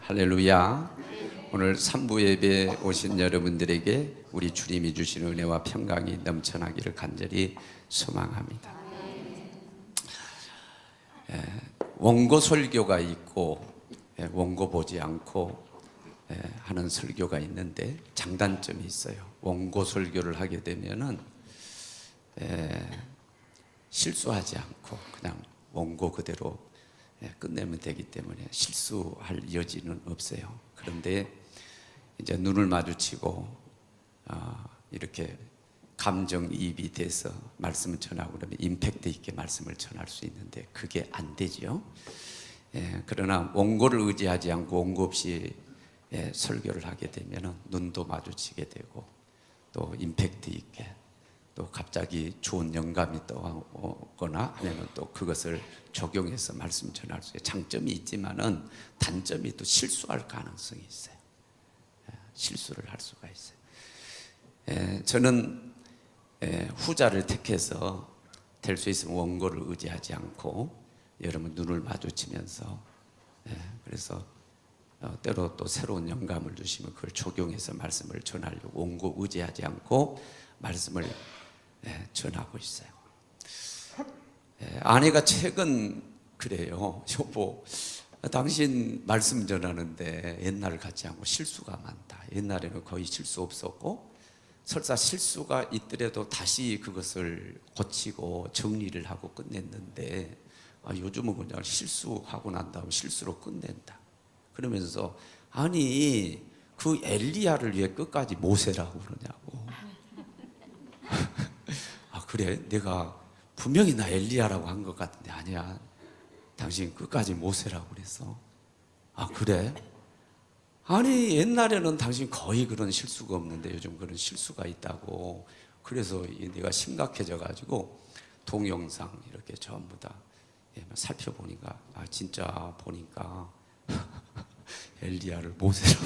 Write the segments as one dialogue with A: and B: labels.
A: 할렐루야. 오늘 3부 예배에 오신 여러분들에게 우리 주님이 주신 은혜와 평강이 넘쳐나기를 간절히 소망합니다. 원고 설교가 있고 원고 보지 않고 하는 설교가 있는데 장단점이 있어요. 원고 설교를 하게 되면은 실수하지 않고 그냥 원고 그대로 끝내면 되기 때문에 실수할 여지는 없어요. 그런데 이제 눈을 마주치고 이렇게 감정이입이 돼서 말씀을 전하고 그러면 임팩트 있게 말씀을 전할 수 있는데 그게 안 되죠. 그러나 원고를 의지하지 않고 원고 없이 설교를 하게 되면 눈도 마주치게 되고 또 임팩트 있게 또 갑자기 좋은 영감이 떠오거나 아니면 또 그것을 적용해서 말씀 전할 수 있어요. 장점이 있지만은 단점이 또 실수할 가능성이 있어요. 실수를 할 수가 있어요. 저는 후자를 택해서 될 수 있으면 원고를 의지하지 않고 여러분 눈을 마주치면서 그래서 때로 또 새로운 영감을 주시면 그걸 적용해서 말씀을 전하려고 원고 의지하지 않고 말씀을 전하고 있어요. 아내가 최근 그래요. 여보, 당신 말씀 전하는데 옛날 같지 않고 실수가 많다. 옛날에는 거의 실수 없었고 설사 실수가 있더라도 다시 그것을 고치고 정리를 하고 끝냈는데 요즘은 그냥 실수하고 난 다음 실수로 끝낸다. 그러면서 아니 그 엘리야를 왜 끝까지 모세라고 그러냐고. 그래? 내가 분명히 나 엘리야라고 한 것 같은데 아니야. 당신 끝까지 모세라고 그랬어. 그래? 아니 옛날에는 당신 거의 그런 실수가 없는데 요즘 그런 실수가 있다고. 그래서 내가 심각해져 가지고 동영상 이렇게 전부 다 살펴보니까 진짜 보니까 엘리야를 모세라고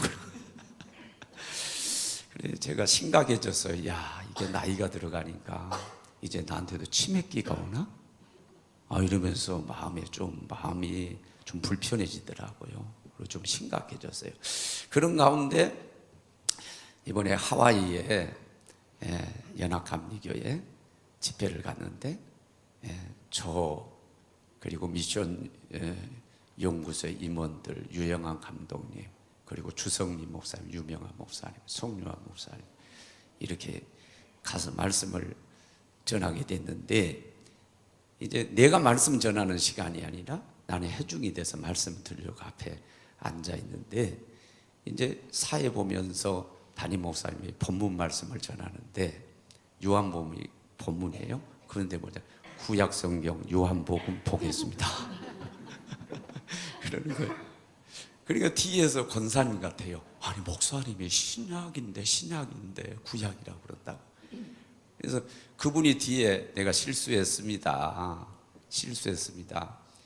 A: 그래. 제가 심각해졌어요. 야, 이게 나이가 들어가니까 이제 나한테도 치매기가 오나? 이러면서 마음이 좀 불편해지더라고요. 그리고 좀 심각해졌어요. 그런 가운데 이번에 하와이에 연합감리교회 집회를 갔는데 저 그리고 미션 연구소의 임원들 유영환 감독님 그리고 주성림 목사님, 유명한 목사님, 송유한 목사님 이렇게 가서 말씀을 전하게 됐는데 이제 내가 말씀 전하는 시간이 아니라 나는 회중이 돼서 말씀 들으려고 앞에 앉아 있는데 이제 사회 보면서 담임 목사님이 본문 말씀을 전하는데 요한복음이 본문이에요. 그런데 뭐냐 구약 성경 요한복음 보겠습니다. 그러는 거예요. 그러니까 뒤에서 권사님 같아요. 아니 목사님이 신약인데 구약이라고 그런다고. 그래서 그분이 뒤에 내가 실수했습니다.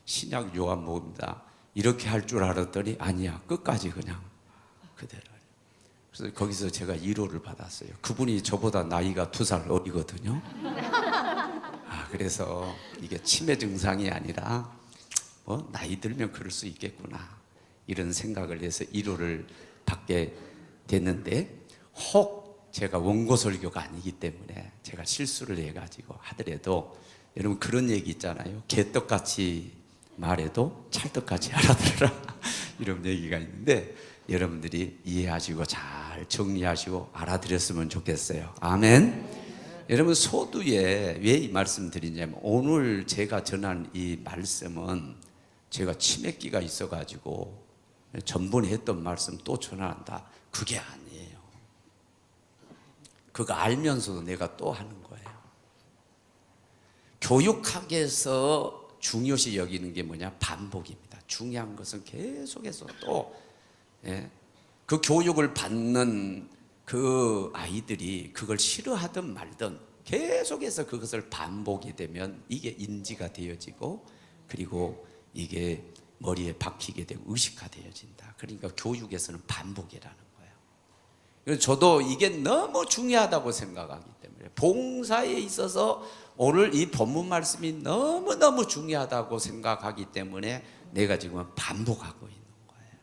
A: 신약 요한복음이다. 이렇게 할 줄 알았더니 아니야. 끝까지 그냥 그대로. 그래서 거기서 제가 위로를 받았어요. 그분이 저보다 나이가 2살 어리거든요. 그래서 이게 치매 증상이 아니라 나이 들면 그럴 수 있겠구나. 이런 생각을 해서 위로를 받게 됐는데 혹 제가 원고 설교가 아니기 때문에 제가 실수를 해가지고 하더라도 여러분 그런 얘기 있잖아요. 개떡같이 말해도 찰떡같이 알아들어라. 이런 얘기가 있는데 여러분들이 이해하시고 잘 정리하시고 알아들었으면 좋겠어요. 아멘. 여러분 소두에 왜 이 말씀 드리냐면 오늘 제가 전한 이 말씀은 제가 치매기가 있어가지고 전번에 했던 말씀 또 전한다. 그게 아니에요. 그거 알면서도 내가 또 하는 거예요. 교육학에서 중요시 여기는 게 뭐냐? 반복입니다. 중요한 것은 계속해서 또 그 교육을 받는 그 아이들이 그걸 싫어하든 말든 계속해서 그것을 반복이 되면 이게 인지가 되어지고 그리고 이게 머리에 박히게 되고 의식화되어진다. 그러니까 교육에서는 반복이라는 거예요. 그래서 저도 이게 너무 중요하다고 생각하기 때문에 봉사에 있어서 오늘 이 본문 말씀이 너무너무 중요하다고 생각하기 때문에 내가 지금 반복하고 있는 거예요.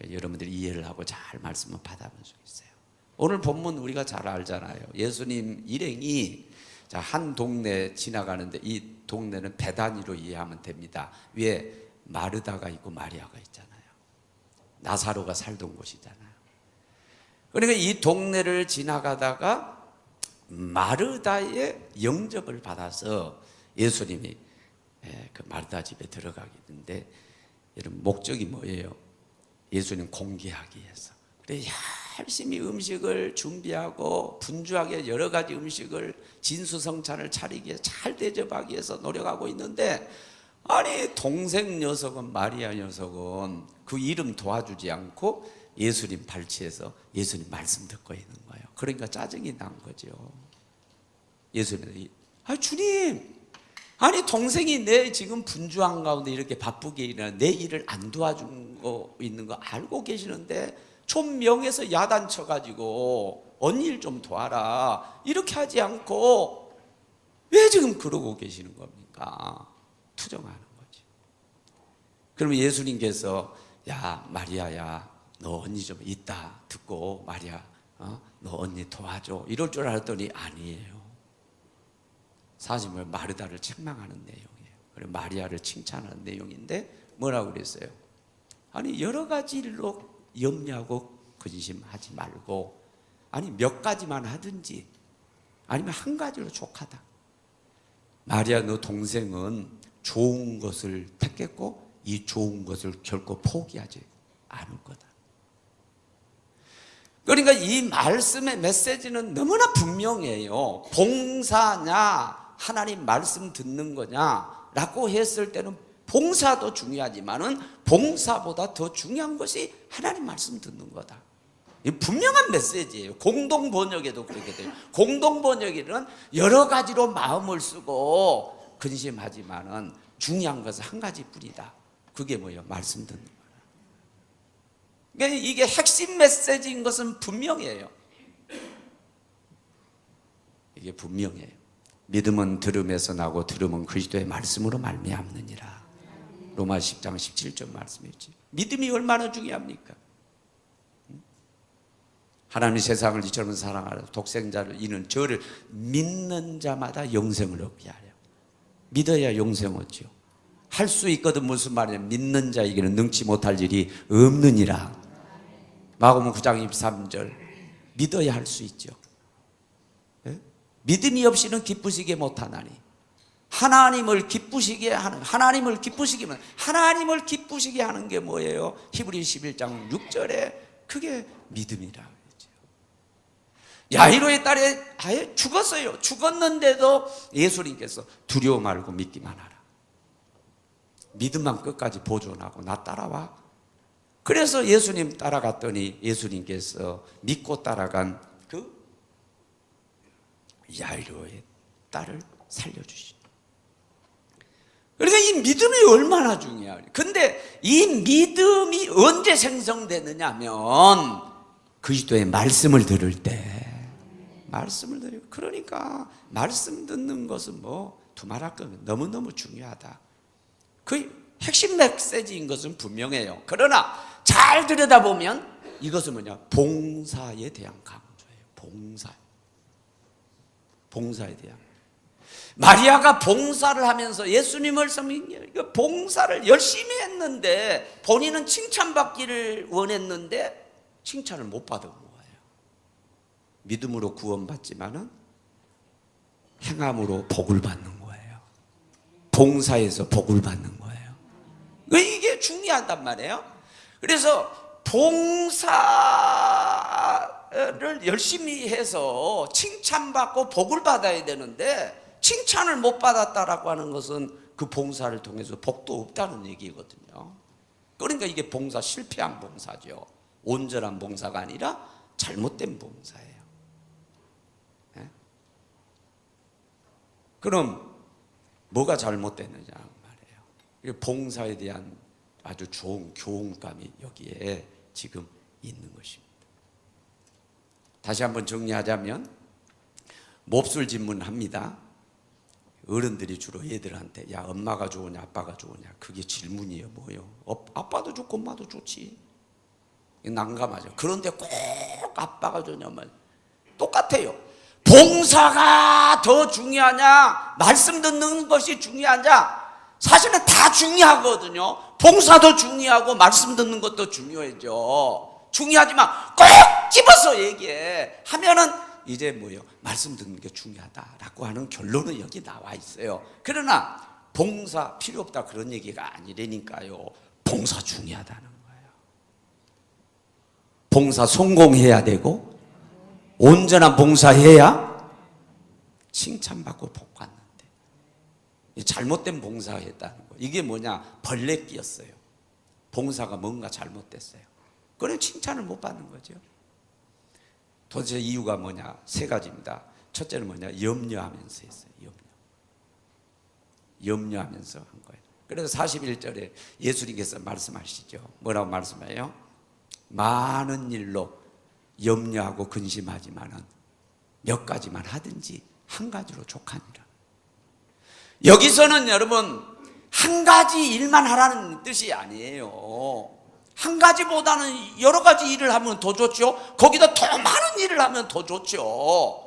A: 여러분들이 이해를 하고 잘 말씀을 받아볼 수 있어요. 오늘 본문 우리가 잘 알잖아요. 예수님 일행이 한 동네 지나가는데 이 동네는 배 단위로 이해하면 됩니다. 위에 마르다가 있고 마리아가 있잖아요. 나사로가 살던 곳이잖아요. 그러니까 이 동네를 지나가다가 마르다의 영접을 받아서 예수님이 그 마르다 집에 들어가게 되는데, 여러분 목적이 뭐예요? 예수님 공개하기 위해서. 그래 열심히 음식을 준비하고 분주하게 여러 가지 음식을 진수성찬을 차리기 위해서 잘 대접하기 위해서 노력하고 있는데, 아니 동생 녀석은 마리아 녀석은 그 이름 도와주지 않고 예수님 발치해서 예수님 말씀 듣고 있는 거예요. 그러니까 짜증이 난 거죠. 예수님이 주님, 아니 동생이 내 지금 분주한 가운데 이렇게 바쁘게 일하는 내 일을 안 도와준 거 있는 거 알고 계시는데 좀 명해서 야단쳐가지고 언니 일 좀 도와라 이렇게 하지 않고 왜 지금 그러고 계시는 겁니까? 투정하는 거지. 그러면 예수님께서 야 마리아야, 너 언니 좀 이따 듣고 마리아 너 언니 도와줘 이럴 줄 알았더니 아니에요. 사실 마르다를 책망하는 내용이에요. 그리고 마리아를 칭찬하는 내용인데 뭐라고 그랬어요? 아니 여러 가지 일로 염려하고 근심하지 말고 아니 몇 가지만 하든지 아니면 한 가지로 족하다. 마리아 너 동생은 좋은 것을 택했고 이 좋은 것을 결코 포기하지 않을 거다. 그러니까 이 말씀의 메시지는 너무나 분명해요. 봉사냐 하나님 말씀 듣는 거냐 라고 했을 때는 봉사도 중요하지만은 봉사보다 더 중요한 것이 하나님 말씀 듣는 거다. 이 분명한 메시지예요. 공동 번역에도 그렇게 돼요. 공동 번역에는 여러 가지로 마음을 쓰고 근심하지만은 중요한 것은 한 가지뿐이다. 그게 뭐예요? 말씀 듣는 거다. 그러니까 이게 핵심 메시지인 것은 분명해요. 이게 분명해요. 믿음은 들음에서 나고 들음은 그리스도의 말씀으로 말미암느니라. 로마 10장 17절 말씀이지. 믿음이 얼마나 중요합니까? 하나님이 세상을 이처럼 사랑하여 독생자를 이는 저를 믿는 자마다 영생을 얻게 하려. 믿어야 영생 얻죠. 할 수 있거든. 무슨 말이냐? 믿는 자에게는 능치 못할 일이 없느니라. 마가복음 9장 23절. 믿어야 할 수 있죠. 네? 믿음이 없이는 기쁘시게 못하나니. 하나님을 기쁘시게 하는, 하나님을 기쁘시게 하는 게 뭐예요? 히브리 11장 6절에 그게 믿음이라 그러죠. 야이로의 딸이 아예 죽었어요. 죽었는데도 예수님께서 두려워 말고 믿기만 하라. 믿음만 끝까지 보존하고 나 따라와. 그래서 예수님 따라갔더니 예수님께서 믿고 따라간 그 야이로의 딸을 살려주신. 그러니까 이 믿음이 얼마나 중요해요. 근데 이 믿음이 언제 생성되느냐 하면 그리스도의 말씀을 들을 때. 말씀을 들어요. 그러니까 말씀 듣는 것은 뭐 두말할 것 없는 너무너무 중요하다. 그 핵심 메시지인 것은 분명해요. 그러나 잘 들여다보면 이것은 뭐냐? 봉사에 대한 강조예요. 봉사에 대한. 마리아가 봉사를 하면서 예수님을 봉사를 열심히 했는데 본인은 칭찬받기를 원했는데 칭찬을 못 받은 거예요. 믿음으로 구원받지만은 행함으로 복을 받는 거예요. 봉사에서 복을 받는 거예요. 이게 중요하단 말이에요. 그래서 봉사를 열심히 해서 칭찬받고 복을 받아야 되는데 칭찬을 못 받았다라고 하는 것은 그 봉사를 통해서 복도 없다는 얘기거든요. 그러니까 이게 봉사 실패한 봉사죠. 온전한 봉사가 아니라 잘못된 봉사예요. 네? 그럼 뭐가 잘못됐느냐 말이에요. 봉사에 대한 아주 좋은 교훈감이 여기에 지금 있는 것입니다. 다시 한번 정리하자면 몹쓸 질문합니다. 어른들이 주로 애들한테 야 엄마가 좋으냐 아빠가 좋으냐 그게 질문이에요. 뭐예요? 아빠도 좋고 엄마도 좋지. 난감하죠. 그런데 꼭 아빠가 좋냐면 똑같아요. 봉사가 더 중요하냐, 말씀 듣는 것이 중요하냐? 사실은 다 중요하거든요. 봉사도 중요하고 말씀 듣는 것도 중요하죠. 중요하지만 꼭 집어서 얘기해 하면은 이제 뭐예요? 말씀 듣는 게 중요하다라고 하는 결론은 여기 나와 있어요. 그러나 봉사 필요 없다 그런 얘기가 아니라니까요. 봉사 중요하다는 거예요. 봉사 성공해야 되고 온전한 봉사해야 칭찬받고 복 받는데 잘못된 봉사했다는 거예요. 이게 뭐냐? 벌레 끼었어요. 봉사가 뭔가 잘못됐어요. 그래 칭찬을 못 받는 거죠. 도대체 이유가 뭐냐? 세 가지입니다. 첫째는 뭐냐? 염려하면서 했어요. 염려하면서 한 거예요. 그래서 41절에 예수님께서 말씀하시죠. 뭐라고 말씀해요? 많은 일로 염려하고 근심하지만은 몇 가지만 하든지 한 가지로 족하니라. 여기서는 여러분 한 가지 일만 하라는 뜻이 아니에요. 한 가지보다는 여러 가지 일을 하면 더 좋죠. 거기다 더 많은 일을 하면 더 좋죠.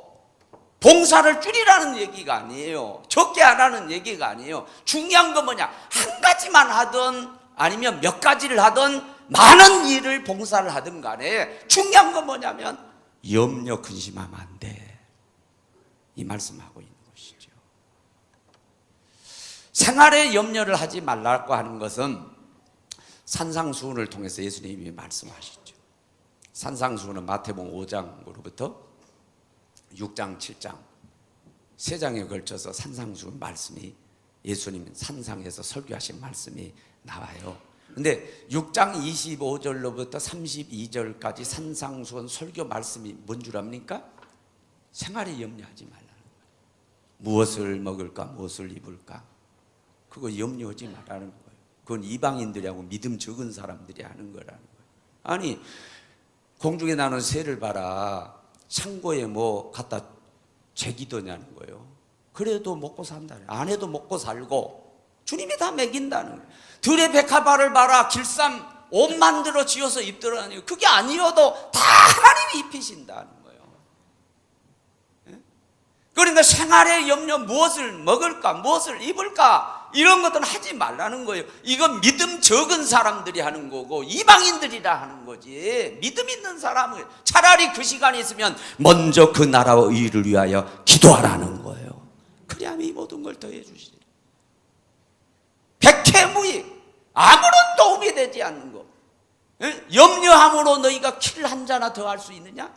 A: 봉사를 줄이라는 얘기가 아니에요. 적게 하라는 얘기가 아니에요. 중요한 건 뭐냐? 한 가지만 하든 아니면 몇 가지를 하든 많은 일을 봉사를 하든 간에 중요한 건 뭐냐면 염려 근심하면 안 돼. 이 말씀하고 있는 것이죠. 생활에 염려를 하지 말라고 하는 것은 산상수훈을 통해서 예수님이 말씀하시죠. 산상수훈은 마태복음 5장으로부터 6장, 7장 세 장에 걸쳐서 산상수훈 말씀이 예수님 산상에서 설교하신 말씀이 나와요. 근데 6장 25절로부터 32절까지 산상수훈 설교 말씀이 뭔 줄 압니까? 생활에 염려하지 말라는 거예요. 무엇을 먹을까, 무엇을 입을까, 그거 염려하지 말라는 거예요. 그건 이방인들하고 믿음 적은 사람들이 하는 거라는 거예요. 아니 공중에 나는 새를 봐라. 창고에 뭐 갖다 재기도냐는 거예요. 그래도 먹고 산다는 거예요. 안 해도 먹고 살고 주님이 다 먹인다는 거예요. 들의 백합화를 봐라. 길쌈 옷 만들어 지어서 입더라는 거예요. 그게 아니어도 다 하나님이 입히신다는 거예요. 그러니까 생활의 염려, 무엇을 먹을까, 무엇을 입을까 이런 것들은 하지 말라는 거예요. 이건 믿음 적은 사람들이 하는 거고 이방인들이라 하는 거지. 믿음 있는 사람은 차라리 그 시간이 있으면 먼저 그 나라와 의를 위하여 기도하라는 거예요. 그래야 이 모든 걸 더해 주시리. 백해무익, 아무런 도움이 되지 않는 거. 염려함으로 너희가 킬 한 잔나 더 할 수 있느냐?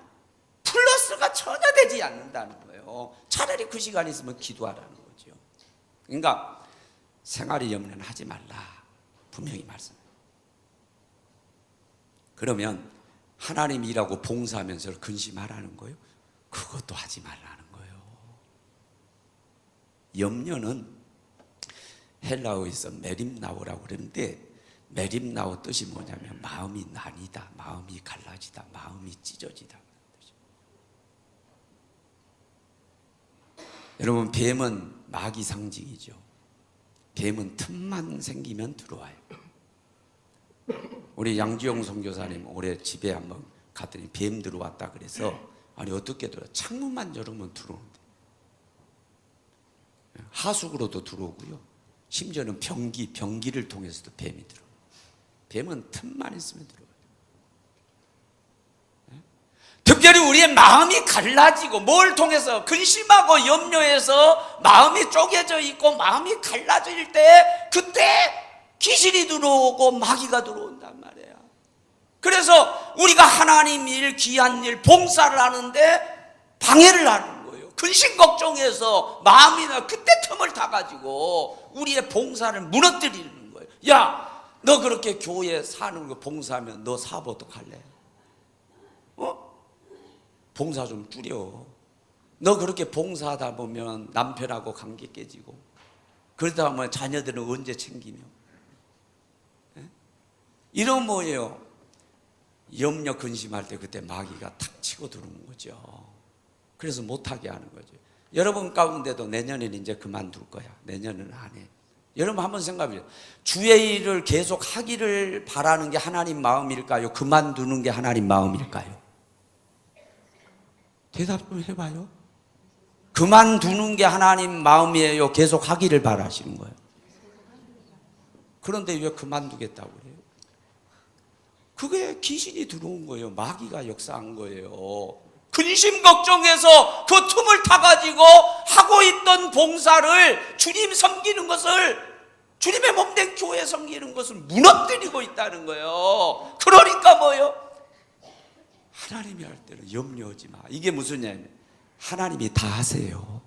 A: 플러스가 전혀 되지 않는다는 거예요. 차라리 그 시간이 있으면 기도하라는 거죠. 그러니까 생활의 염려는 하지 말라 분명히 말씀해요. 그러면 하나님 일하고 봉사하면서 근심하라는 거예요? 그것도 하지 말라는 거예요. 염려는 헬라어에서 메림나오라고 그러는데 메림나오 뜻이 뭐냐면 마음이 나뉘다, 마음이 갈라지다, 마음이 찢어지다. 여러분 뱀은 마귀 상징이죠. 뱀은 틈만 생기면 들어와요. 우리 양주영 선교사님 올해 집에 한번 갔더니 뱀 들어왔다 그래서 아니 어떻게 들어와? 창문만 열으면 들어오는데 하수구로도 들어오고요. 심지어는 변기를 통해서도 뱀이 들어와요. 뱀은 틈만 있으면 들어와요. 특별히 우리의 마음이 갈라지고 뭘 통해서 근심하고 염려해서 마음이 쪼개져 있고 마음이 갈라질 때 그때 귀신이 들어오고 마귀가 들어온단 말이에요. 그래서 우리가 하나님 일, 귀한 일, 봉사를 하는데 방해를 하는 거예요. 근심 걱정해서 마음이나 그때 틈을 타가지고 우리의 봉사를 무너뜨리는 거예요. 야, 너 그렇게 교회 사는 거 봉사하면 너 사업 어떡할래? 봉사 좀 줄여. 너 그렇게 봉사하다 보면 남편하고 관계 깨지고 그러다 보면 자녀들은 언제 챙기며 이런 뭐예요? 염려 근심할 때 그때 마귀가 탁 치고 들어오는 거죠. 그래서 못하게 하는 거죠. 여러분 가운데도 내년에는 이제 그만둘 거야. 내년은 안 해. 여러분 한번 생각해요. 주의 일을 계속 하기를 바라는 게 하나님 마음일까요? 그만두는 게 하나님 마음일까요? 대답 좀 해봐요. 그만두는 게 하나님 마음이에요? 계속 하기를 바라시는 거예요? 그런데 왜 그만두겠다고 그래요? 그게 귀신이 들어온 거예요. 마귀가 역사한 거예요. 근심 걱정해서 그 틈을 타가지고 하고 있던 봉사를, 주님 섬기는 것을, 주님의 몸된 교회 섬기는 것을 무너뜨리고 있다는 거예요. 그러니까 뭐예요? 하나님이 할 때는 염려하지 마. 이게 무슨 얘기냐면 하나님이 다 하세요.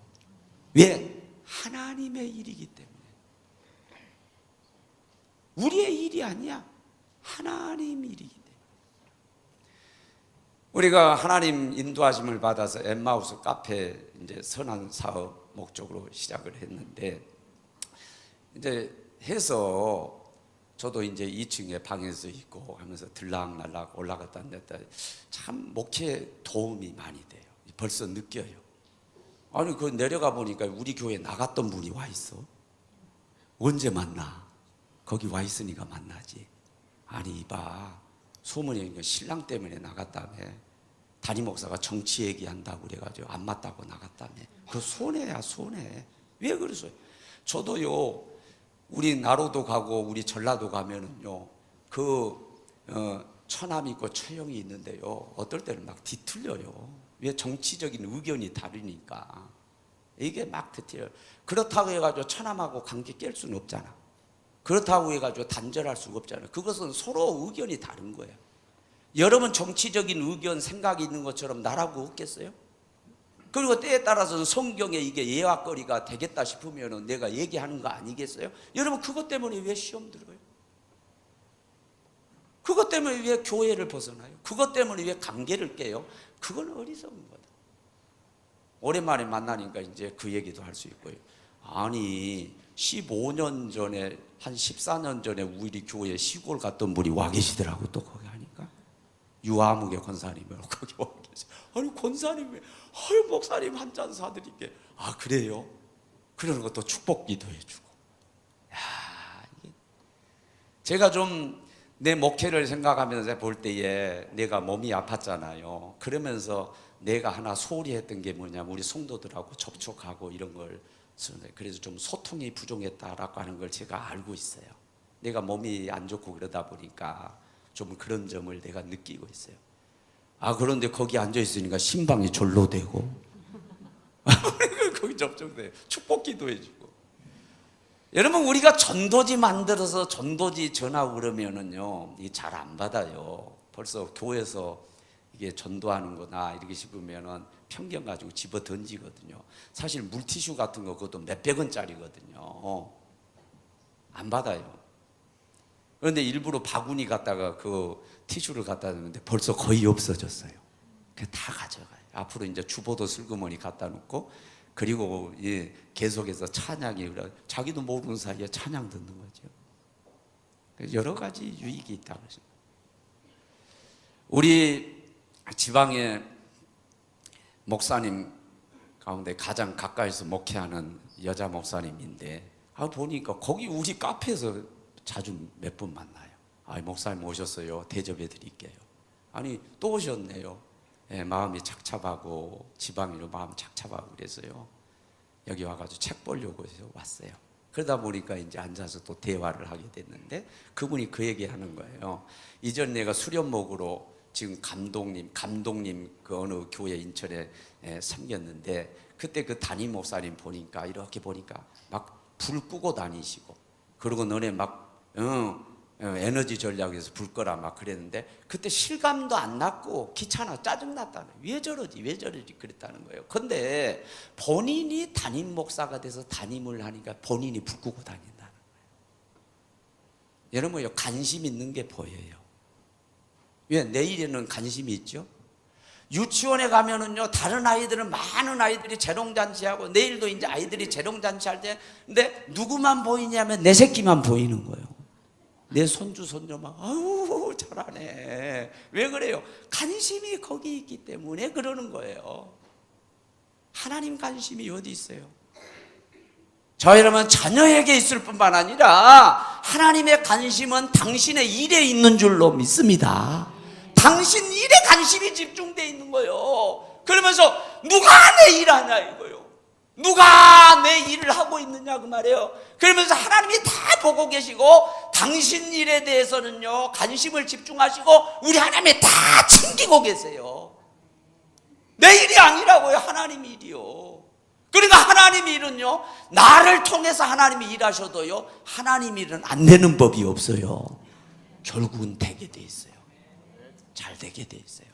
A: 왜? 하나님의 일이기 때문에. 우리의 일이 아니야. 하나님 일이기 때문에. 우리가 하나님 인도하심을 받아서 엠마우스 카페 이제 선한 사업 목적으로 시작을 했는데, 이제 해서 저도 이제 2층에 방에서 있고 하면서 들락날락 올라갔다 내렸다, 참 목회에 도움이 많이 돼요. 벌써 느껴요. 아니 그 내려가 보니까 우리 교회 나갔던 분이 와 있어. 언제 만나? 거기 와 있으니까 만나지. 아니 이봐, 소문이 신랑 때문에 나갔다며. 담임 목사가 정치 얘기한다고 그래가지고 안 맞다고 나갔다며. 그 손해야 손해. 왜 그러세요? 저도요, 우리 나로도 가고 우리 전라도 가면은요, 처남 있고 처형이 있는데요, 어떨 때는 막 뒤틀려요. 왜? 정치적인 의견이 다르니까. 이게 막 뒤틀려요. 그렇다고 해가지고 처남하고 관계 깰 수는 없잖아. 그렇다고 해가지고 단절할 수가 없잖아요. 그것은 서로 의견이 다른 거예요. 여러분 정치적인 의견, 생각이 있는 것처럼 나라고 없겠어요? 그리고 때에 따라서는 성경에 이게 예화거리가 되겠다 싶으면 내가 얘기하는 거 아니겠어요? 여러분 그것 때문에 왜 시험 들어요? 그것 때문에 왜 교회를 벗어나요? 그것 때문에 왜 관계를 깨요? 그건 어리석은 거다. 오랜만에 만나니까 이제 그 얘기도 할 수 있고요. 아니 15년 전에, 한 14년 전에 우리 교회 시골 갔던 분이 와 계시더라고. 또 거기 하니까 유아무개 권사님이라고 거기 와 계시. 아니 권사님이, 아유 목사님 한 잔 사드릴게. 아 그래요? 그러는 것도 축복기도 해주고. 야, 이게 제가 좀 내 목회를 생각하면서 볼 때에 내가 몸이 아팠잖아요. 그러면서 내가 하나 소홀히 했던 게 뭐냐면 우리 성도들하고 접촉하고 이런 걸, 그래서 좀 소통이 부족했다라고 하는 걸 제가 알고 있어요. 내가 몸이 안 좋고 그러다 보니까 좀 그런 점을 내가 느끼고 있어요. 아 그런데 거기 앉아 있으니까 신방이 절로 되고 거기 접촉돼요. 축복기도 해주고. 여러분 우리가 전도지 만들어서 전도지 전하고 그러면은요, 이게 잘 안 받아요. 벌써 교회에서 이게 전도하는 거나 이렇게 싶으면은 편견 가지고 집어 던지거든요. 사실 물티슈 같은 거 그것도 몇백 원짜리거든요. 안 받아요. 그런데 일부러 바구니 갖다가 그 티슈를 갖다 놨는데 벌써 거의 없어졌어요. 그냥 다 가져가요. 앞으로 이제 주보도 슬그머니 갖다 놓고, 그리고 계속해서 찬양이, 자기도 모르는 사이에 찬양 듣는 거죠. 여러 가지 유익이 있다고 하십니다. 우리 지방의 목사님 가운데 가장 가까이서 목회하는 여자 목사님인데, 보니까 거기 우리 카페에서 자주 몇 분 만나요. 목사님 오셨어요. 대접해 드릴게요. 아니 또 오셨네요. 마음이 착잡하고 지방이로 마음 착잡하고 그래서요, 여기 와가지고 책 보려고 해서 왔어요. 그러다 보니까 이제 앉아서 또 대화를 하게 됐는데, 그분이 그 얘기하는 거예요. 이전 내가 수련목으로 지금 감독님 그 어느 교회 인천에 섬겼는데, 그때 그 담임 목사님 보니까 이렇게 보니까 막 불 끄고 다니시고, 그리고 너네 막 에너지 전략에서 불 꺼라 막 그랬는데, 그때 실감도 안 났고 귀찮아 짜증났다는, 왜 저러지 그랬다는 거예요. 근데 본인이 담임 목사가 돼서 담임을 하니까 본인이 불 끄고 다닌다는 거예요. 여러분요, 관심 있는 게 보여요. 왜? 내일에는 관심이 있죠. 유치원에 가면은요, 다른 아이들은, 많은 아이들이 재롱잔치하고, 내일도 이제 아이들이 재롱잔치할 때, 근데 누구만 보이냐면 내 새끼만 보이는 거예요. 내 손주 손녀만 아유 잘하네. 왜 그래요? 관심이 거기 있기 때문에 그러는 거예요. 하나님 관심이 어디 있어요? 저 여러분, 자녀에게 있을 뿐만 아니라 하나님의 관심은 당신의 일에 있는 줄로 믿습니다. 당신 일에 관심이 집중되어 있는 거예요. 그러면서 누가 내 일 하냐 이거요. 누가 내 일을 하고 있느냐 그 말이에요. 그러면서 하나님이 다 보고 계시고 당신 일에 대해서는요 관심을 집중하시고 우리 하나님이 다 챙기고 계세요. 내 일이 아니라고요. 하나님 일이요. 그러니까 하나님 일은요 나를 통해서 하나님이 일하셔도요 하나님 일은 안 되는 법이 없어요. 결국은 되게 돼 있어요. 잘 되게 돼 있어요.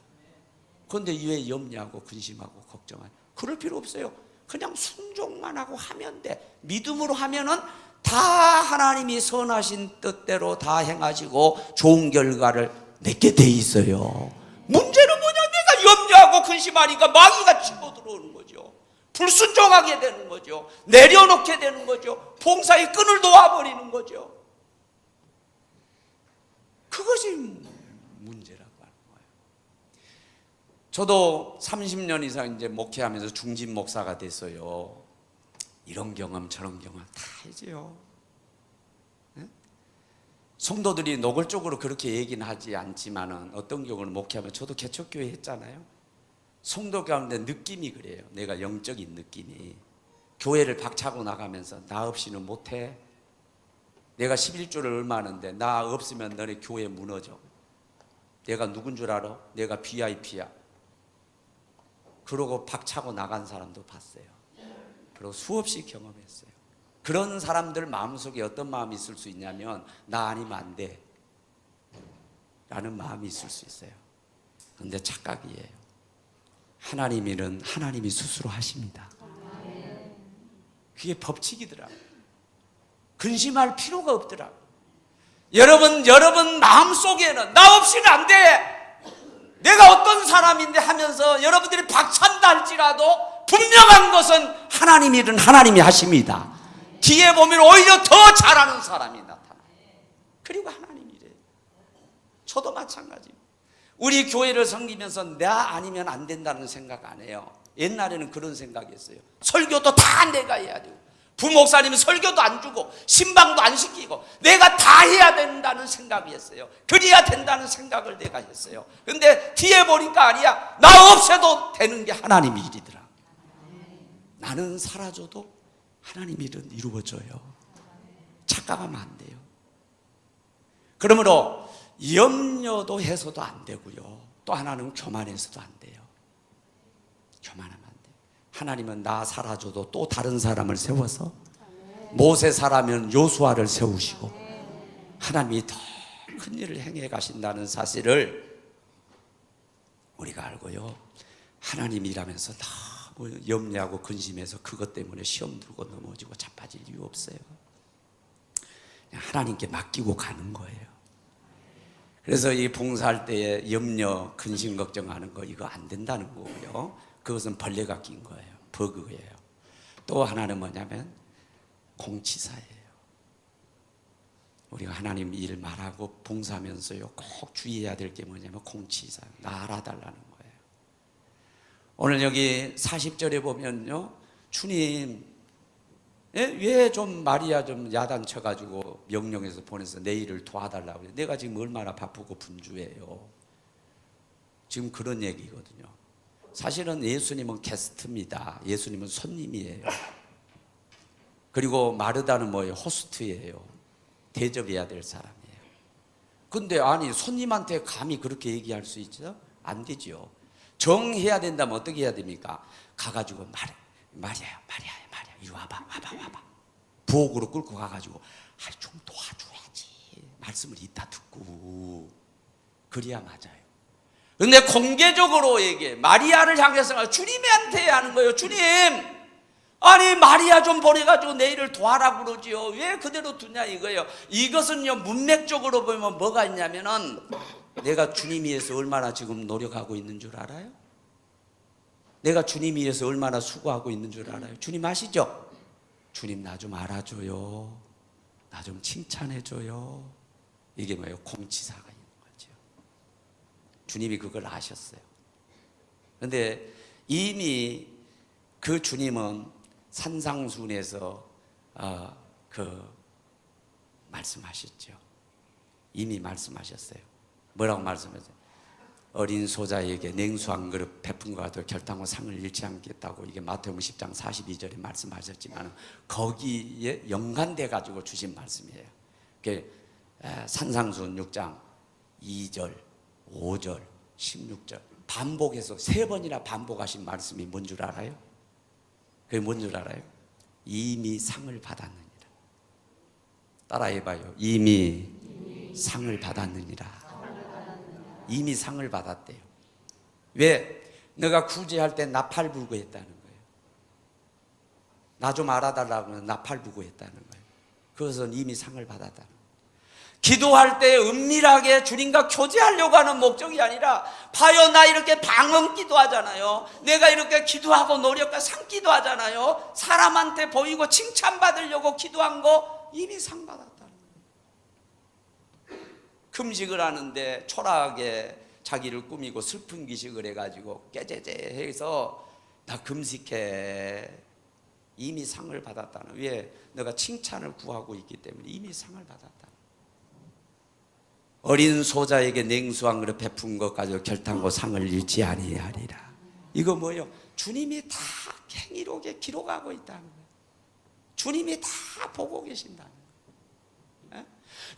A: 그런데 왜 염려하고 근심하고 걱정하냐? 그럴 필요 없어요. 그냥 순종만 하고 하면 돼. 믿음으로 하면은 다 하나님이 선하신 뜻대로 다 행하시고 좋은 결과를 맺게 돼 있어요. 문제는 뭐냐? 내가 염려하고 근심하니까 마귀가 치고 들어오는 거죠. 불순종하게 되는 거죠. 내려놓게 되는 거죠. 봉사의 끈을 놓아버리는 거죠. 그것이 문제라고 하는 거예요. 저도 30년 이상 이제 목회하면서 중진 목사가 됐어요. 이런 경험 저런 경험 다 해줘요. 성도들이 노골적으로 그렇게 얘기는 하지 않지만은 어떤 경우는 목회하면 저도 개척교회 했잖아요. 성도 가운데 느낌이 그래요. 내가 영적인 느낌이 교회를 박차고 나가면서 나 없이는 못해. 내가 11조를 얼마 하는데 나 없으면 너네 교회 무너져. 내가 누군 줄 알아? 내가 VIP야. 그러고 박차고 나간 사람도 봤어요. 그리고 수없이 경험했어요. 그런 사람들 마음속에 어떤 마음이 있을 수 있냐면 나 아니면 안 돼 라는 마음이 있을 수 있어요. 그런데 착각이에요. 하나님 일은 하나님이 스스로 하십니다. 그게 법칙이더라고요. 근심할 필요가 없더라고요. 여러분 마음속에는 나 없이는 안 돼. 내가 어떤 사람인데 하면서 여러분들이 박찬다 할지라도 분명한 것은 하나님 일은 하나님이 하십니다. 뒤에 보면 오히려 더 잘하는 사람이 나타나요. 그리고 하나님 일이에요. 저도 마찬가지입니다. 우리 교회를 섬기면서 나 아니면 안 된다는 생각 안 해요. 옛날에는 그런 생각이었어요. 설교도 다 내가 해야 되고 부목사님은 설교도 안 주고 신방도 안 시키고 내가 다 해야 된다는 생각이었어요. 그래야 된다는 생각을 내가 했어요. 근데 뒤에 보니까 아니야. 나 없애도 되는 게 하나님 일이더라. 나는 사라져도 하나님 일은 이루어져요. 착각하면 안 돼요. 그러므로 염려도 해서도 안 되고요. 또 하나는 교만해서도 안 돼요. 교만하면 안 돼요. 하나님은 나 사라져도 또 다른 사람을 세워서 모세 사라면 요수아를 세우시고 하나님이 더 큰 일을 행해 가신다는 사실을 우리가 알고요. 하나님 일하면서 너무 염려하고 근심해서 그것 때문에 시험 들고 넘어지고 자빠질 이유 없어요. 그냥 하나님께 맡기고 가는 거예요. 그래서 이 봉사할 때에 염려, 근심, 걱정하는 거 이거 안 된다는 거고요. 그것은 벌레가 낀 거예요. 버그예요. 또 하나는 뭐냐면 공치사예요. 우리가 하나님 일 말하고 봉사하면서요 꼭 주의해야 될 게 뭐냐면 공치사, 나 알아달라는 거예요. 오늘 여기 40절에 보면요, 주님 왜 좀 마리아 좀 야단쳐가지고 명령해서 보내서 내 일을 도와달라고. 내가 지금 얼마나 바쁘고 분주해요. 지금 그런 얘기거든요. 사실은 예수님은 게스트입니다. 예수님은 손님이에요. 그리고 마르다는 뭐예요? 호스트예요. 대접해야 될 사람이에요. 근데 아니 손님한테 감히 그렇게 얘기할 수 있죠? 안 되죠. 정해야 된다면 어떻게 해야 됩니까? 가가지고 마리아야 이리 와봐. 부엌으로 끌고 가가지고 좀 도와줘야지. 말씀을 이따 듣고 그래야 맞아요. 근데 공개적으로 얘기해. 마리아를 향해서 주님한테 하는 거예요. 주님, 아니 마리아 좀 보내가지고 내 일을 도와라 그러지요. 왜 그대로 두냐 이거예요. 이것은요 문맥적으로 보면 뭐가 있냐면은 내가 주님 위해서 얼마나 지금 노력하고 있는 줄 알아요? 내가 주님 위해서 얼마나 수고하고 있는 줄 알아요? 주님 아시죠? 주님 나 좀 알아줘요. 나 좀 칭찬해줘요. 이게 뭐예요? 공치사가 있는 거죠. 주님이 그걸 아셨어요. 그런데 이미 그 주님은 산상순에서 말씀하셨죠. 이미 말씀하셨어요. 뭐라고 말씀하셨어요? 어린 소자에게 냉수 한 그릇 베푼 것과 같아 결단과 상을 잃지 않겠다고, 이게 마태복음 10장 42절에 말씀하셨지만 거기에 연관돼 가지고 주신 말씀이에요. 산상수훈 6장 2절, 5절, 16절 반복해서 3번이나 반복하신 말씀이 뭔 줄 알아요? 그게 뭔 줄 알아요? 이미 상을 받았느니라. 따라해봐요. 이미 상을 받았느니라. 이미 상을 받았대요. 왜? 내가 구제할 때 나팔부구했다는 거예요. 나 좀 알아달라고 하면 나팔부구했다는 거예요. 그것은 이미 상을 받았다는 거예요. 기도할 때 은밀하게 주님과 교제하려고 하는 목적이 아니라, 봐요, 나 이렇게 방언 기도하잖아요. 내가 이렇게 기도하고 노력과 상 기도하잖아요. 사람한테 보이고 칭찬받으려고 기도한 거 이미 상 받았다는 거예요. 금식을 하는데 초라하게 자기를 꾸미고 슬픈 기식을 해가지고 깨제제해서 나 금식해. 이미 상을 받았다는. 왜? 내가 칭찬을 구하고 있기 때문에 이미 상을 받았다. 어린 소자에게 냉수 한 그릇 베푼 것 가지고 결단코 상을 잃지 아니하리라. 이거 뭐예요? 주님이 다 행위록에 기록하고 있다는 거예요. 주님이 다 보고 계신다는 거예요.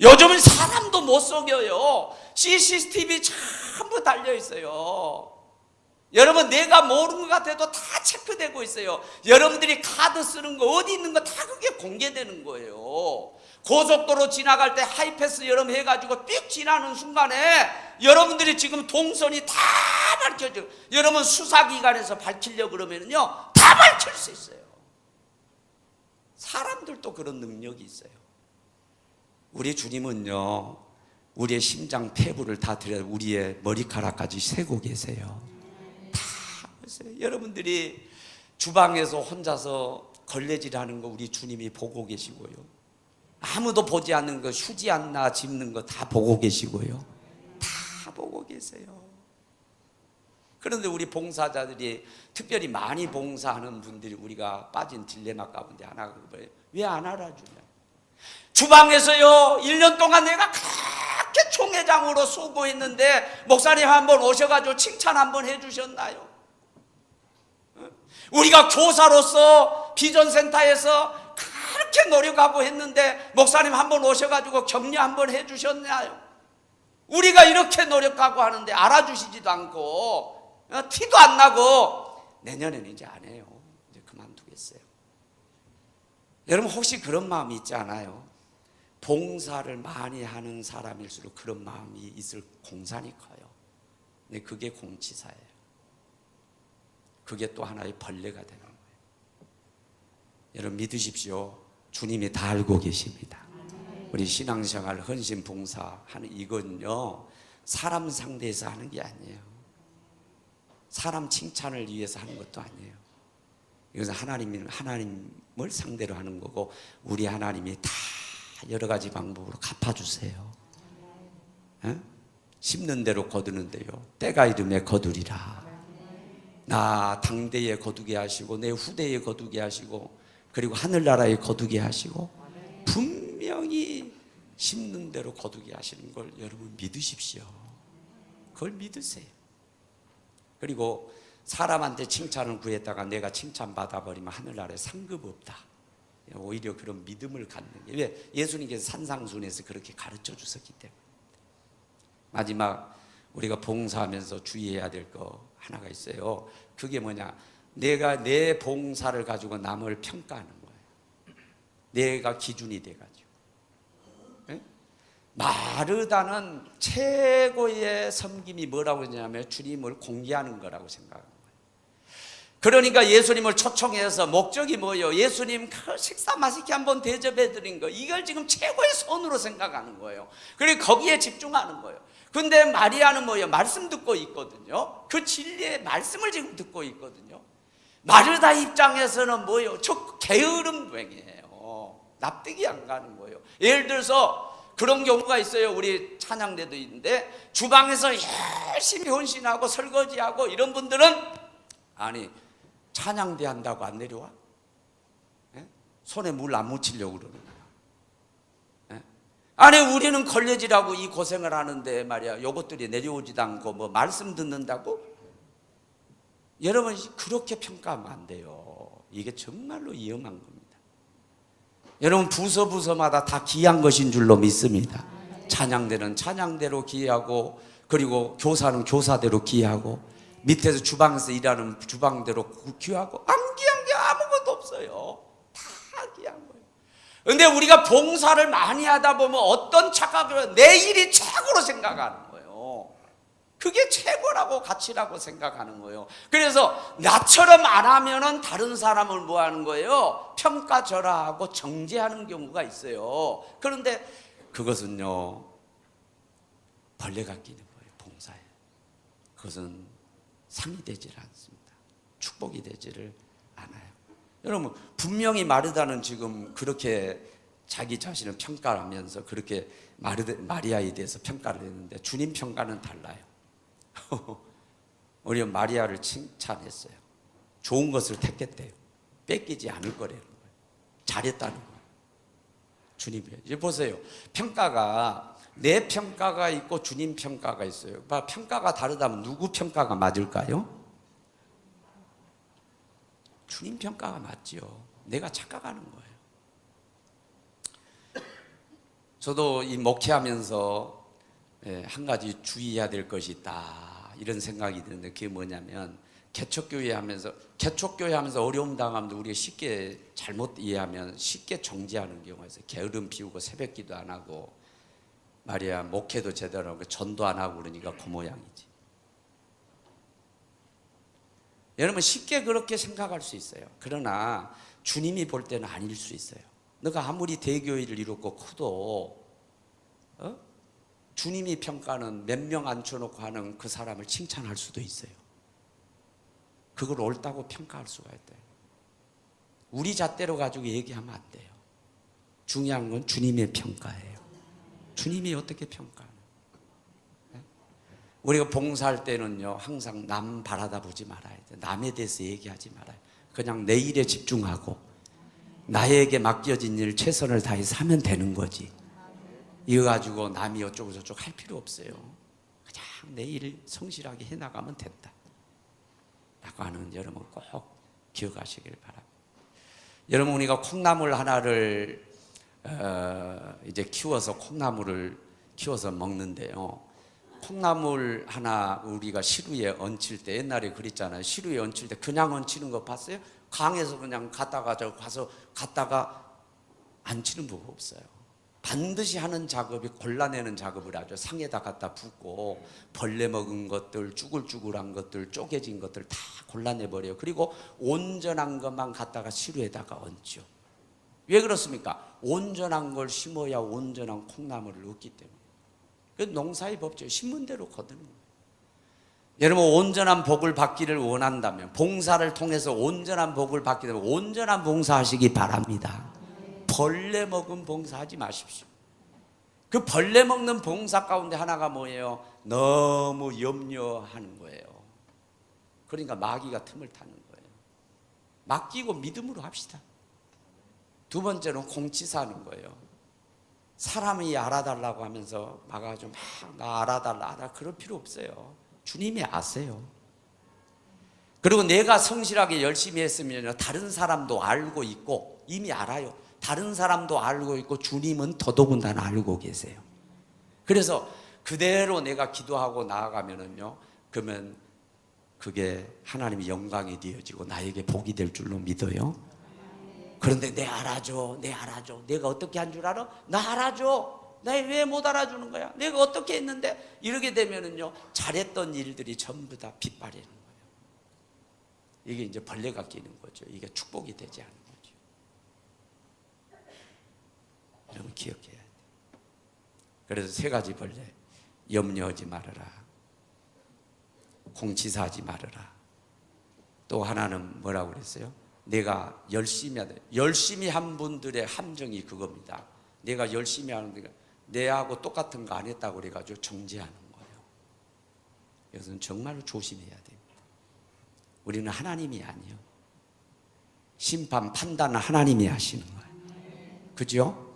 A: 요즘은 사람도 못 속여요. CCTV 전부 달려 있어요. 여러분, 내가 모르는 것 같아도 다 체크되고 있어요. 여러분들이 카드 쓰는 거 어디 있는 거 다 그게 공개되는 거예요. 고속도로 지나갈 때 하이패스 여러분 해가지고 삑 지나는 순간에 여러분들이 지금 동선이 다 밝혀져요. 여러분 수사기관에서 밝히려고 그러면요 다 밝힐 수 있어요. 사람들도 그런 능력이 있어요. 우리 주님은요, 우리의 심장 폐부를 다 들여 우리의 머리카락까지 세고 계세요. 다 보세요. 여러분들이 주방에서 혼자서 걸레질하는 거 우리 주님이 보고 계시고요. 아무도 보지 않는 거, 휴지 하나 짚는 거 다 보고 계시고요. 다 보고 계세요. 그런데 우리 봉사자들이, 특별히 많이 봉사하는 분들이 우리가 빠진 딜레마 가운데 하나가 뭐예요? 왜 안 알아주냐? 주방에서요 1년 동안 내가 그렇게 총회장으로 수고했는데 목사님 한번 오셔가지고 칭찬 한번 해주셨나요? 우리가 교사로서 비전센터에서 그렇게 노력하고 했는데 목사님 한번 오셔가지고 격려 한번 해주셨나요? 우리가 이렇게 노력하고 하는데 알아주시지도 않고 티도 안 나고 내년에는 이제 안 해요. 이제 그만두겠어요. 여러분 혹시 그런 마음이 있지 않아요? 봉사를 많이 하는 사람일수록 그런 마음이 있을 공산이 커요. 근데 그게 공치사예요. 그게 또 하나의 벌레가 되는 거예요. 여러분 믿으십시오. 주님이 다 알고 계십니다. 우리 신앙생활 헌신 봉사하는 이건요 사람 상대해서 하는 게 아니에요. 사람 칭찬을 위해서 하는 것도 아니에요. 이것은 하나님을 상대로 하는 거고, 우리 하나님이 다 여러 가지 방법으로 갚아주세요. 심는 대로 거두는 데요 때가 이름에 거두리라. 나 당대에 거두게 하시고 내 후대에 거두게 하시고 그리고 하늘나라에 거두게 하시고 분명히 심는 대로 거두게 하시는 걸 여러분 믿으십시오. 그걸 믿으세요. 그리고 사람한테 칭찬을 구했다가 내가 칭찬받아 버리면 하늘나라에 상급 없다. 오히려 그런 믿음을 갖는 게, 왜? 예수님께서 산상수훈에서 그렇게 가르쳐 주셨기 때문에. 마지막 우리가 봉사하면서 주의해야 될 거 하나가 있어요. 그게 뭐냐? 내가 내 봉사를 가지고 남을 평가하는 거예요. 내가 기준이 돼가지고. 네? 마르다는 최고의 섬김이 뭐라고 했냐면 주님을 공개하는 거라고 생각하는 거예요. 그러니까 예수님을 초청해서 목적이 뭐예요? 예수님 식사 맛있게 한번 대접해 드린 거, 이걸 지금 최고의 선으로 생각하는 거예요. 그리고 거기에 집중하는 거예요. 근데 마리아는 뭐예요? 말씀 듣고 있거든요. 그 진리의 말씀을 지금 듣고 있거든요. 마르다 입장에서는 뭐예요? 저 게으름 행위예요. 납득이 안 가는 거예요. 예를 들어서 그런 경우가 있어요. 우리 찬양대도 있는데 주방에서 열심히 헌신하고 설거지하고 이런 분들은, 아니 찬양대 한다고 안 내려와? 네? 손에 물 안 묻히려고 그러는 거야. 예? 아니 우리는 걸레질하고 이 고생을 하는데 말이야 요것들이 내려오지도 않고 뭐 말씀 듣는다고? 여러분 그렇게 평가하면 안 돼요. 이게 정말로 위험한 겁니다. 여러분 부서마다 다 귀한 것인 줄로 믿습니다. 찬양대는 찬양대로 귀하고, 그리고 교사는 교사대로 귀하고, 밑에서 주방에서 일하는 주방대로 귀하고, 안 귀한 게 아무것도 없어요. 다 귀한 거예요. 근데 우리가 봉사를 많이 하다 보면 어떤 착각을, 내 일이 최고로 생각하는 거예요. 그게 최고라고 가치라고 생각하는 거예요. 그래서 나처럼 안 하면은 다른 사람을 뭐 하는 거예요? 평가절하하고 정죄하는 경우가 있어요. 그런데 그것은요 벌레가 끼는 거예요. 봉사에. 그것은 상이 되질 않습니다. 축복이 되지를 않아요. 여러분 분명히 마르다는 지금 그렇게 자기 자신을 평가를 하면서 그렇게 마리아에 대해서 평가를 했는데 주님 평가는 달라요. 우리 마리아를 칭찬했어요. 좋은 것을 택했대요. 뺏기지 않을 거라는 거예요. 잘했다는 거예요. 주님이. 이제 보세요. 평가가 내 평가가 있고 주님 평가가 있어요. 평가가 다르다면 누구 평가가 맞을까요? 주님 평가가 맞지요. 내가 착각하는 거예요. 저도 이 목회하면서 한 가지 주의해야 될 것이 있다 이런 생각이 드는데, 그게 뭐냐면 개척교회 하면서 어려움 당하면 우리가 쉽게 잘못 이해하면 쉽게 정지하는 경우가 있어요. 게으름 피우고 새벽기도 안 하고 말이야 목회도 제대로 하고 전도 안 하고 그러니까 그 모양이지. 여러분 쉽게 그렇게 생각할 수 있어요. 그러나 주님이 볼 때는 아닐 수 있어요. 너가 아무리 대교회를 이루고 커도 주님이 평가는 몇 명 앉혀놓고 하는 그 사람을 칭찬할 수도 있어요. 그걸 옳다고 평가할 수가 있대요. 우리 잣대로 가지고 얘기하면 안 돼요. 중요한 건 주님의 평가예요. 주님이 어떻게 평가하는. 우리가 봉사할 때는요 항상 남 바라다 보지 말아야 돼요. 남에 대해서 얘기하지 말아요. 그냥 내 일에 집중하고 나에게 맡겨진 일 최선을 다해서 하면 되는 거지. 이거 가지고 남이 어쩌고 저쩌고 할 필요 없어요. 그냥 내 일 성실하게 해나가면 된다 라고 하는 여러분 꼭 기억하시길 바랍니다. 여러분 우리가 콩나물 하나를 이제 키워서 콩나물을 키워서 먹는데요, 콩나물 하나 우리가 시루에 얹힐 때 옛날에 그랬잖아요. 시루에 얹힐 때 그냥 얹히는 거 봤어요? 강에서 그냥 갔다가 저 가서 갔다가 얹히는 법 없어요. 반드시 하는 작업이 골라내는 작업을 하죠. 상에다 갖다 붓고 벌레 먹은 것들, 쭈글쭈글한 것들, 쪼개진 것들 다 골라내버려요. 그리고 온전한 것만 갖다가 시루에다가 얹죠. 왜 그렇습니까? 온전한 걸 심어야 온전한 콩나물을 얻기 때문에. 그 농사의 법칙, 심은 대로 거두는 거예요. 여러분 온전한 복을 받기를 원한다면, 봉사를 통해서 온전한 복을 받기 때문에 온전한 봉사하시기 바랍니다. 벌레 먹은 봉사하지 마십시오. 그 벌레 먹는 봉사 가운데 하나가 뭐예요? 너무 염려하는 거예요. 그러니까 마귀가 틈을 타는 거예요. 맡기고 믿음으로 합시다. 두 번째는 공치사하는 거예요. 사람이 알아달라고 하면서 막아가지고 막 나 알아달라 그럴 필요 없어요. 주님이 아세요. 그리고 내가 성실하게 열심히 했으면 다른 사람도 알고 있고 이미 알아요. 다른 사람도 알고 있고 주님은 더더군다나 알고 계세요. 그래서 그대로 내가 기도하고 나아가면은요, 그러면 그게 하나님의 영광이 되어지고 나에게 복이 될 줄로 믿어요. 그런데 내 알아줘, 내가 어떻게 한 줄 알아? 나 알아줘. 나 왜 못 알아주는 거야? 내가 어떻게 했는데? 이렇게 되면은요 잘했던 일들이 전부 다 빗발이는 거예요. 이게 이제 벌레가 끼는 거죠. 이게 축복이 되지 않는 거죠. 여러분 기억해야 돼요. 그래서 세 가지 벌레: 염려하지 말아라, 공치사하지 말아라, 또 하나는 뭐라고 그랬어요? 내가 열심히 하다. 열심히 한 분들의 함정이 그겁니다. 내가 열심히 하는데 내하고 똑같은 거 안 했다고 그래가지고 정죄하는 거예요. 이것은 정말로 조심해야 됩니다. 우리는 하나님이 아니요, 심판 판단은 하나님이 하시는 거예요. 그죠?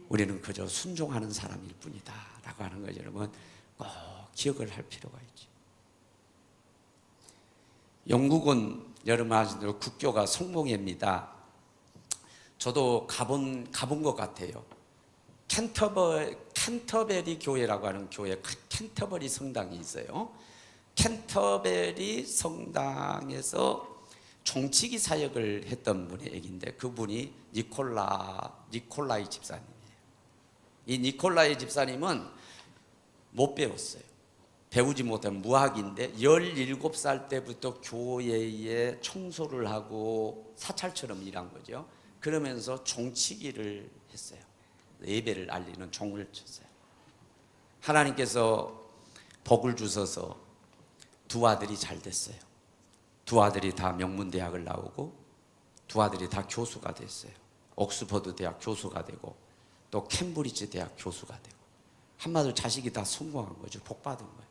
A: 우리는 그저 순종하는 사람일 뿐이다 라고 하는 거 여러분 꼭 기억을 할 필요가 있죠. 영국은 여러분 아시는 대로 국교가 성공회입니다. 저도 가본 것 같아요. 캔터베리 교회라고 하는 교회, 캔터버리 성당이 있어요. 캔터베리 성당에서 종치기 사역을 했던 분의 얘기인데 그분이 니콜라이 집사님이에요. 이 니콜라이 집사님은 못 배웠어요. 배우지 못한 무학인데 17살 때부터 교회에 청소를 하고 사찰처럼 일한 거죠. 그러면서 종치기를 했어요. 예배를 알리는 종을 쳤어요. 하나님께서 복을 주셔서 두 아들이 잘 됐어요. 두 아들이 다 명문대학을 나오고 두 아들이 다 교수가 됐어요. 옥스퍼드 대학 교수가 되고 또 캠브리지 대학 교수가 되고 한마디로 자식이 다 성공한 거죠. 복 받은 거예요.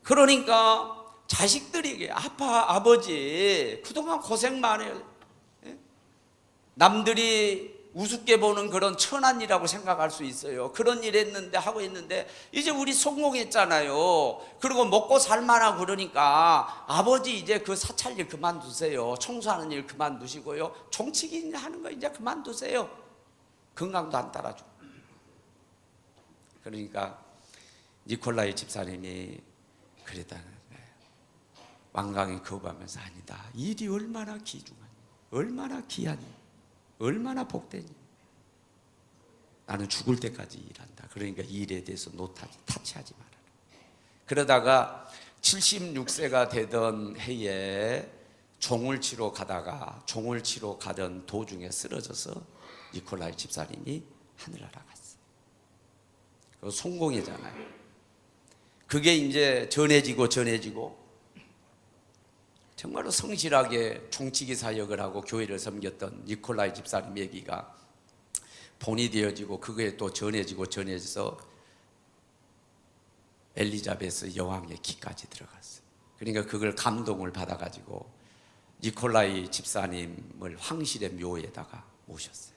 A: 그러니까 자식들에게 아버지 그동안 고생 많이 해요. 남들이 우습게 보는 그런 천한 일이라고 생각할 수 있어요. 그런 일 했는데 하고 있는데 이제 우리 성공했잖아요. 그리고 먹고 살만하고 그러니까 아버지 이제 그 사찰 일 그만두세요. 청소하는 일 그만두시고요. 종치기 하는 거 이제 그만두세요. 건강도 안 따라주고. 그러니까 니콜라이 집사님이 그랬다는 거예요. 완강히 거부하면서 아니다. 일이 얼마나 귀중하니, 얼마나 귀하니, 얼마나 복되니. 나는 죽을 때까지 일한다. 그러니까 일에 대해서 타치하지 말아라. 그러다가 76세가 되던 해에 종을 치러 가던 도중에 쓰러져서 니콜라이 집사님이 하늘나라 갔어요. 그 성공이잖아요. 그게 이제 전해지고 정말로 성실하게 종치기 사역을 하고 교회를 섬겼던 니콜라이 집사님 얘기가 본이 되어지고 그게 또 전해져서 엘리자베스 여왕의 귀까지 들어갔어요. 그러니까 그걸 감동을 받아가지고 니콜라이 집사님을 황실의 묘에다가 모셨어요.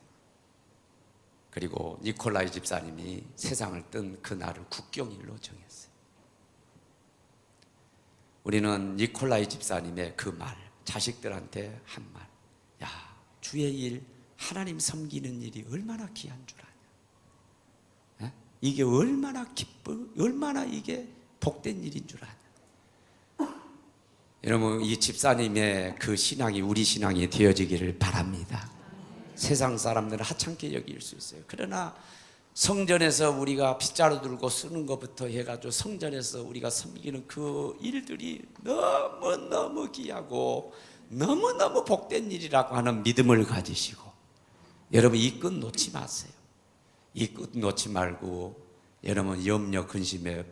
A: 그리고 니콜라이 집사님이 세상을 뜬 그날을 국경일로 정했어요. 우리는 니콜라이 집사님의 그 말, 자식들한테 한 말, 야, 주의 일, 하나님 섬기는 일이 얼마나 귀한 줄 아냐? 이게 얼마나 얼마나 이게 복된 일인 줄 아냐? 여러분, 이 집사님의 그 신앙이 우리 신앙이 되어지기를 바랍니다. 세상 사람들은 하찮게 여길 수 있어요. 그러나 성전에서 우리가 빗자루 들고 쓰는 것부터 해가지고 성전에서 우리가 섬기는 그 일들이 너무너무 귀하고 너무너무 복된 일이라고 하는 믿음을 가지시고 여러분 이 끝 놓지 마세요. 이 끝 놓지 말고 여러분 염려 근심에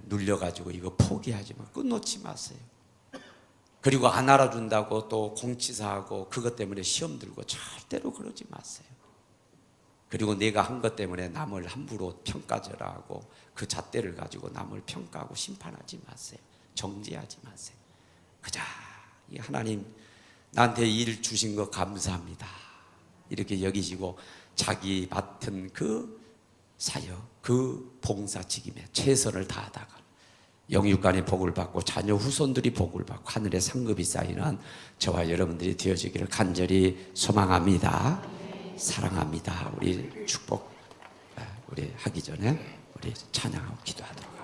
A: 눌려가지고 이거 포기하지 마. 끝 놓지 마세요. 그리고 안 알아준다고 또 공치사하고 그것 때문에 시험 들고 절대로 그러지 마세요. 그리고 내가 한 것 때문에 남을 함부로 평가절하 하고 그 잣대를 가지고 남을 평가하고 심판하지 마세요. 정죄하지 마세요. 그저 이 하나님 나한테 일 주신 거 감사합니다. 이렇게 여기시고 자기 맡은 그 사역, 그 봉사 책임에 최선을 다하다가 영육간의 복을 받고 자녀 후손들이 복을 받고 하늘의 상급이 쌓이는 저와 여러분들이 되어지기를 간절히 소망합니다. 사랑합니다. 우리 축복 우리 하기 전에 우리 찬양하고 기도하도록